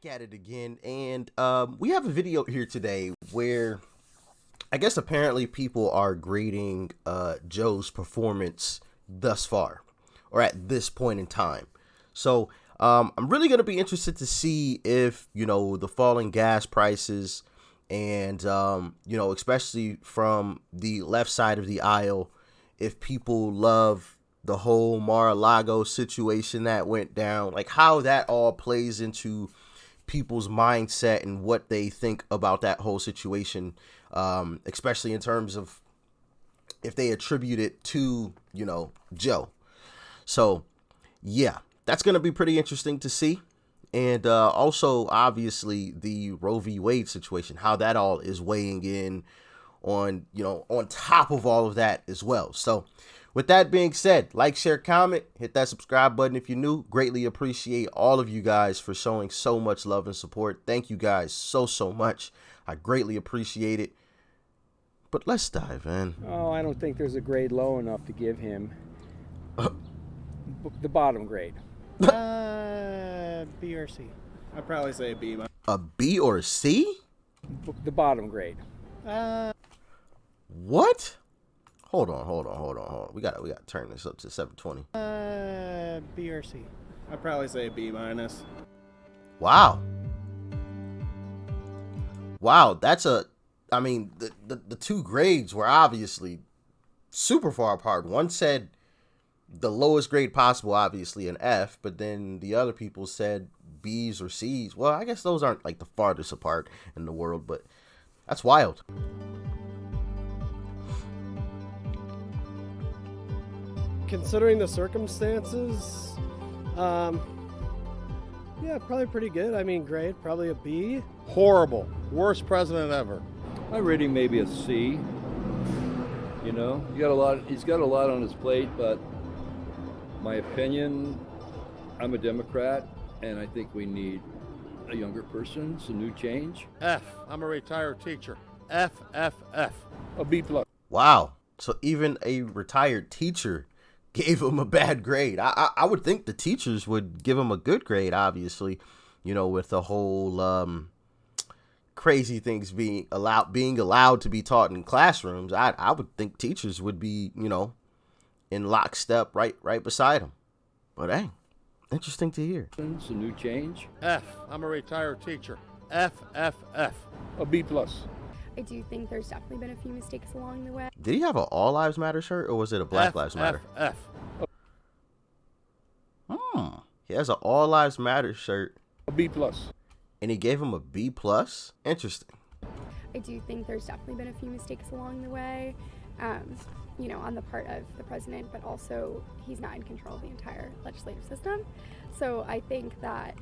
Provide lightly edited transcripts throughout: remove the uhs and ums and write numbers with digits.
back at it again, and we have a video here today where I guess apparently people are grading Joe's performance thus far, or at this point in time. So I'm really going to be interested to see if, the falling gas prices and, especially from the left side of the aisle, if people love the whole Mar-a-Lago situation that went down, like how that all plays into people's mindset and what they think about that whole situation, especially in terms of if they attribute it to, Joe. So, yeah, that's going to be pretty interesting to see. And also, obviously, the Roe v. Wade situation, how that all is weighing in on, on top of all of that as well. So, with that being said, like, share, comment, hit that subscribe button if you're new. Greatly appreciate all of you guys for showing so much love and support. Thank you guys so much. I greatly appreciate it. But let's dive in. Oh, I don't think there's a grade low enough to give him. The bottom grade. B or C. I'd probably say a B. A B or C? The bottom grade. What? Hold on. We gotta turn this up to 720. B or C. I'd probably say a B minus. Wow, that's the two grades were obviously super far apart. One said the lowest grade possible, obviously an F, but then the other people said B's or C's. Well, I guess those aren't like the farthest apart in the world, but that's wild. Considering the circumstances, yeah, probably pretty good. I mean, grade, probably a B. Horrible. Worst president ever. My rating maybe a C. He's got a lot on his plate, but my opinion, I'm a Democrat, and I think we need a younger person, some new change. F. I'm a retired teacher. F. A B plus. Wow. So even a retired teacher gave him a bad grade. I would think the teachers would give him a good grade, obviously, with the whole crazy things being allowed to be taught in classrooms. I would think teachers would be, in lockstep right beside him. But hey, interesting to hear. Some new change. F. I'm a retired teacher. F. A B plus. I do think there's definitely been a few mistakes along the way. Did he have an All Lives Matter shirt, or was it a Black Lives Matter? F. He has an All Lives Matter shirt. A B plus. And he gave him a B plus? Interesting. I do think there's definitely been a few mistakes along the way, on the part of the president, but also he's not in control of the entire legislative system. So I think that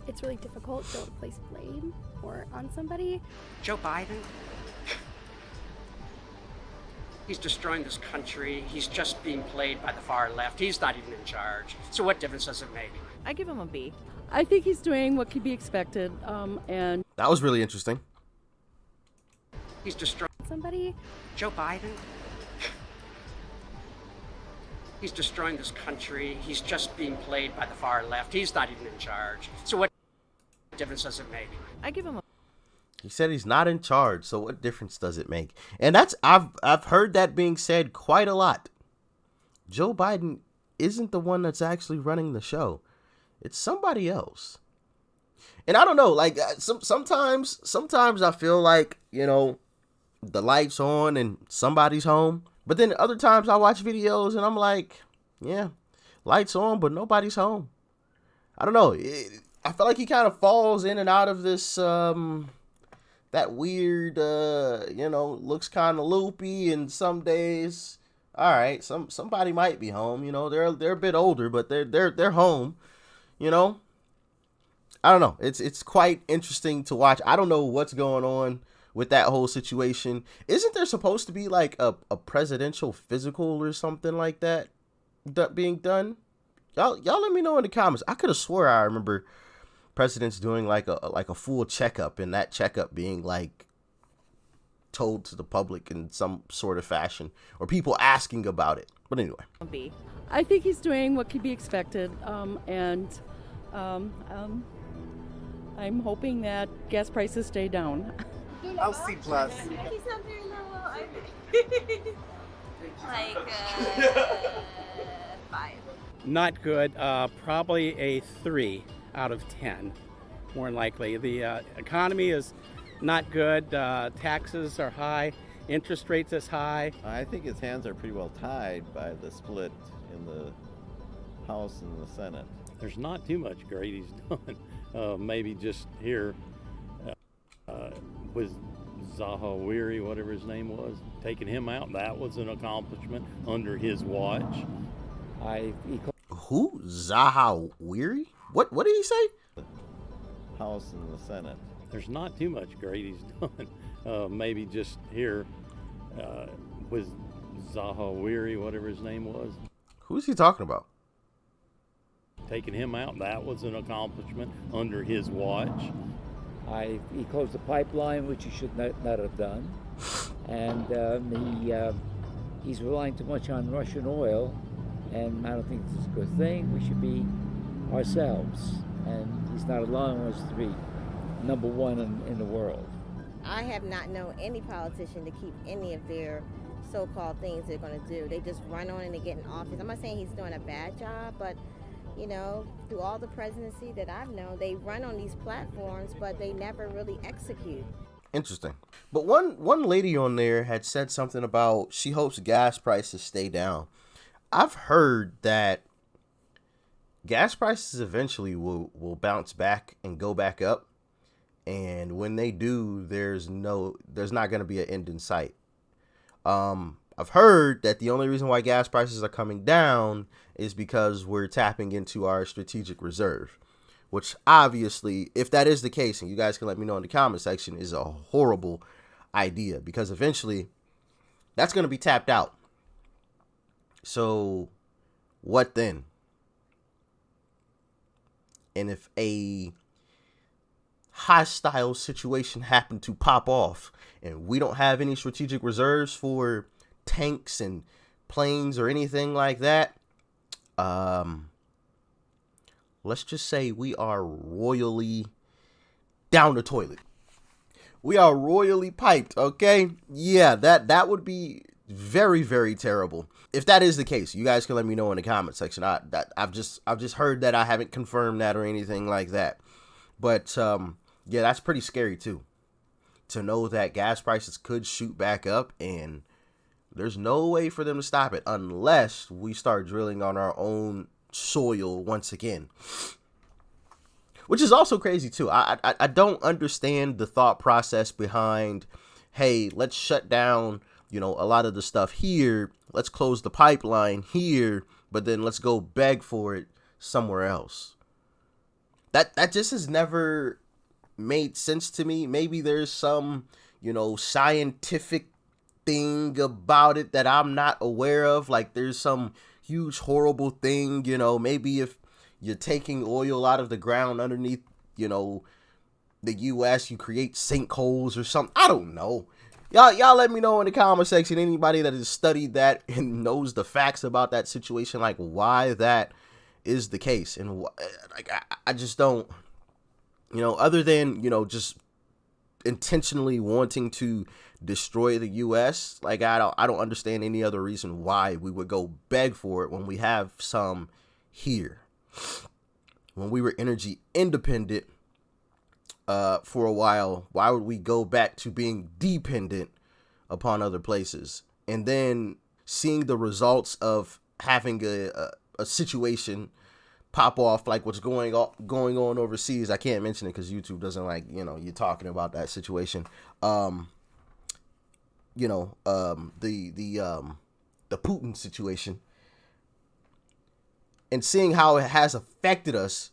it's really difficult to place blame on somebody. Joe Biden, he's destroying this country. He's just being played by the far left. He's not even in charge. So what difference does it make? I give him a B. I think he's doing what could be expected, and that was really interesting. He's destroying somebody. Joe Biden, he's destroying this country. He's just being played by the far left. He's not even in charge. So what difference does it make? I give him a. He said he's not in charge, so what difference does it make? And that's I've heard that being said quite a lot. Joe Biden isn't the one that's actually running the show. It's somebody else. And I don't know, like sometimes I feel like, the light's on and somebody's home. But then other times I watch videos and I'm like, yeah, lights on, but nobody's home. I don't know. I feel like he kind of falls in and out of this, that weird, looks kind of loopy, and some days, all right, somebody might be home. They're a bit older, but they're home. I don't know. It's quite interesting to watch. I don't know what's going on with that whole situation. Isn't there supposed to be like a presidential physical or something like that being done? Y'all let me know in the comments. I could have swore I remember presidents doing like a full checkup, and that checkup being like told to the public in some sort of fashion, or people asking about it. But anyway, B. I think he's doing what could be expected, I'm hoping that gas prices stay down. I'll C plus. He's not very low. I'm like 5. Not good. Probably a 3 out of 10, more than likely. The economy is not good. Taxes are high. Interest rates is high. I think his hands are pretty well tied by the split in the House and the Senate. There's not too much great he's done. Maybe just here with Zawahiri, whatever his name was, taking him out. That was an accomplishment under his watch. Who? Zawahiri? What did he say? The House and the Senate. There's not too much great he's done. Maybe just here with Zawahiri, whatever his name was. Who's he talking about? Taking him out. That was an accomplishment under his watch. He closed the pipeline, which he should not have done, and he's relying too much on Russian oil, and I don't think this is a good thing. We should be ourselves, and he's not allowing us to be number one in the world. I have not known any politician to keep any of their so-called things they're going to do. They just run on and they get in office. I'm not saying he's doing a bad job, but you know, through all the presidency that I've known, they run on these platforms, but they never really execute. Interesting. But one lady on there had said something about she hopes gas prices stay down. I've heard that gas prices eventually will bounce back and go back up. And when they do, there's not going to be an end in sight. I've heard that the only reason why gas prices are coming down is because we're tapping into our strategic reserve, which obviously, if that is the case, and you guys can let me know in the comment section, is a horrible idea, because eventually that's going to be tapped out. So what then? And if a hostile situation happened to pop off and we don't have any strategic reserves for tanks and planes or anything like that, let's just say we are royally down the toilet. We are royally piped, okay? Yeah, that would be very, very terrible. If that is the case, you guys can let me know in the comment section. I've just heard that. I haven't confirmed that or anything like that. But yeah, that's pretty scary too. To know that gas prices could shoot back up and there's no way for them to stop it unless we start drilling on our own soil once again. Which is also crazy too. I don't understand the thought process behind, hey, let's shut down, a lot of the stuff here. Let's close the pipeline here, but then let's go beg for it somewhere else. That just has never made sense to me. Maybe there's some, scientific thing about it that I'm not aware of. Like there's some huge horrible thing, maybe if you're taking oil out of the ground underneath, the US, you create sinkholes or something. I don't know. Y'all let me know in the comment section, anybody that has studied that and knows the facts about that situation, like why that is the case. And I just don't, other than, just intentionally wanting to destroy the US, like I don't understand any other reason why we would go beg for it when we have some here. When we were energy independent for a while, why would we go back to being dependent upon other places? And then seeing the results of having a situation pop off like what's going on overseas. I can't mention it because YouTube doesn't like, you're talking about that situation. The Putin situation, and seeing how it has affected us.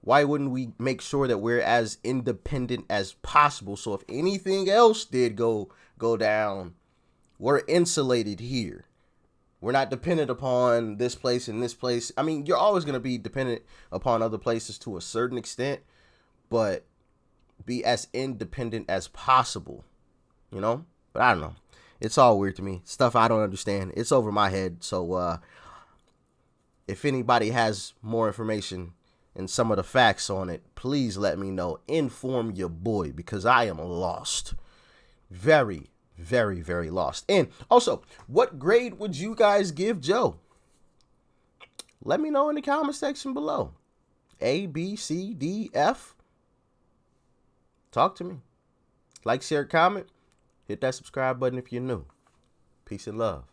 Why wouldn't we make sure that we're as independent as possible? So if anything else did go down, we're insulated here. We're not dependent upon this place and this place. I mean, you're always going to be dependent upon other places to a certain extent, but be as independent as possible, But I don't know. It's all weird to me. Stuff I don't understand. It's over my head. So if anybody has more information, and some of the facts on it, please let me know. Inform your boy, because I am lost. Very, very, very lost. And also, what grade would you guys give Joe? Let me know in the comment section below. A, B, C, D, F. Talk to me. Like, share, comment. Hit that subscribe button if you're new. Peace and love.